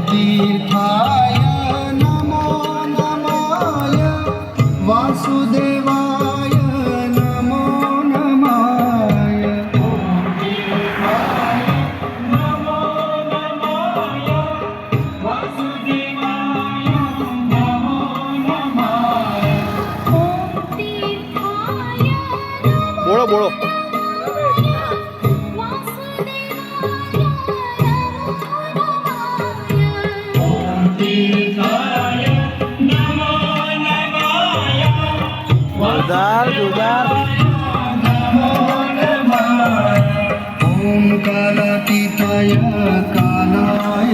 तीर्थाय नमो नमाय वासुदेवाय नमो नमाय ॐ तीर्थाय नमो नमाय वासुदेवाय नमो नमाय ॐ तीर्थाय बोलो बोलो जोरदार जोरदार ओम कालातीताय कालाय